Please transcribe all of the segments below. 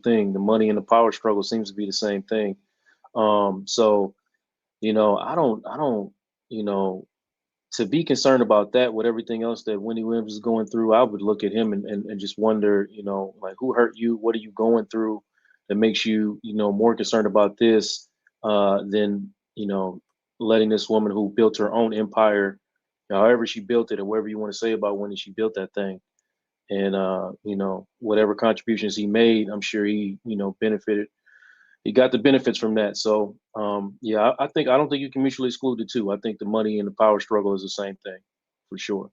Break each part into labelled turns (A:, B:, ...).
A: thing. The money and the power struggle seems to be the same thing. So I don't, you know, to be concerned about that with everything else that Wendy Williams is going through. I would look at him and just wonder, like, who hurt you? What are you going through that makes you, more concerned about this than, letting this woman who built her own empire, however she built it, or whatever you want to say about when she built that thing. And, whatever contributions he made, I'm sure he, benefited. He got the benefits from that. So, yeah, I don't think you can mutually exclude the two. I think the money and the power struggle is the same thing, for sure.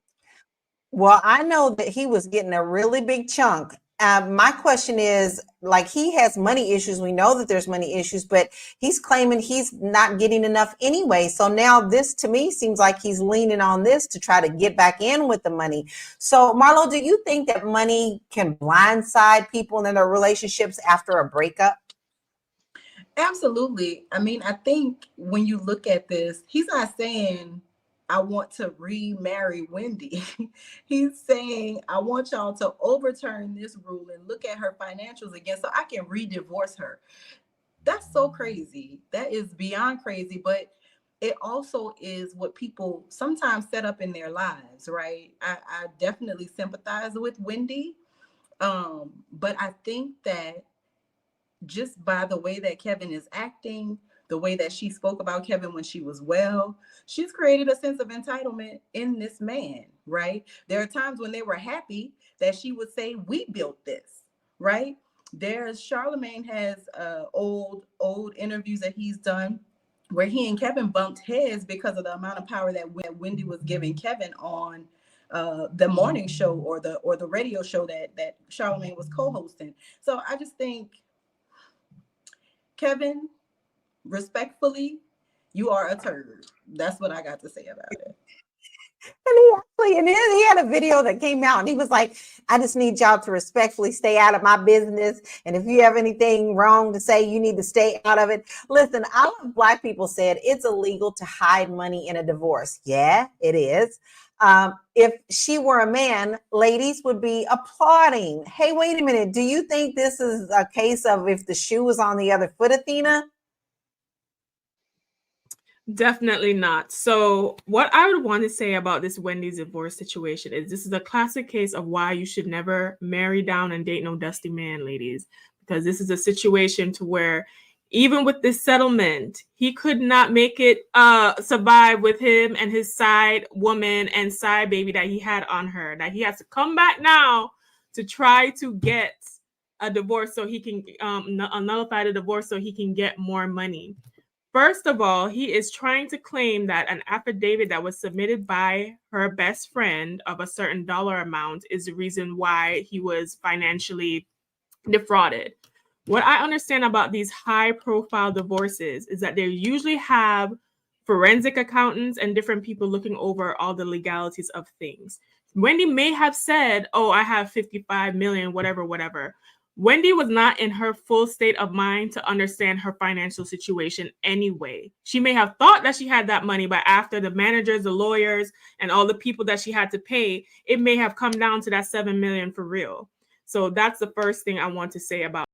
B: Well, I know that he was getting a really big chunk. My question is, like, he has money issues. We know that there's money issues, but he's claiming he's not getting enough anyway. So now this, to me, seems like he's leaning on this to try to get back in with the money. So, Marlo, do you think that money can blindside people in their relationships after a breakup?
C: Absolutely. I mean, I think when you look at this, he's not saying, I want to remarry Wendy. He's saying, I want y'all to overturn this rule and look at her financials again so I can re-divorce her. That's so crazy. That is beyond crazy, but it also is what people sometimes set up in their lives, right? I definitely sympathize with Wendy, but I think that just by the way that Kevin is acting, the way that she spoke about Kevin when she was well, she's created a sense of entitlement in this man, right? There are times when they were happy that she would say, we built this, right? Charlemagne has old interviews that he's done where he and Kevin bumped heads because of the amount of power that Wendy was giving Kevin on the morning show or the radio show that Charlemagne was co-hosting. So I just think, Kevin, respectfully, you are a turd. That's what I got to say about it.
B: And he had a video that came out and he was like, I just need y'all to respectfully stay out of my business. And if you have anything wrong to say, you need to stay out of it. Listen, a lot of Black people said it's illegal to hide money in a divorce. Yeah, it is. If she were a man, ladies would be applauding. Hey, wait a minute. Do you think this is a case of if the shoe was on the other foot, Athena?
D: Definitely not. So what I would want to say about this Wendy's divorce situation is this is a classic case of why you should never marry down and date no dusty man, ladies, because this is a situation to where even with this settlement, he could not make it survive with him and his side woman and side baby that he had on her, that he has to come back now to try to get a divorce so he can nullify the divorce so he can get more money. First of all, he is trying to claim that an affidavit that was submitted by her best friend of a certain dollar amount is the reason why he was financially defrauded. What I understand about these high-profile divorces is that they usually have forensic accountants and different people looking over all the legalities of things. Wendy may have said, oh, I have 55 million, whatever. Wendy was not in her full state of mind to understand her financial situation anyway. She may have thought that she had that money, but after the managers, the lawyers, and all the people that she had to pay, it may have come down to that 7 million for real. So that's the first thing I want to say about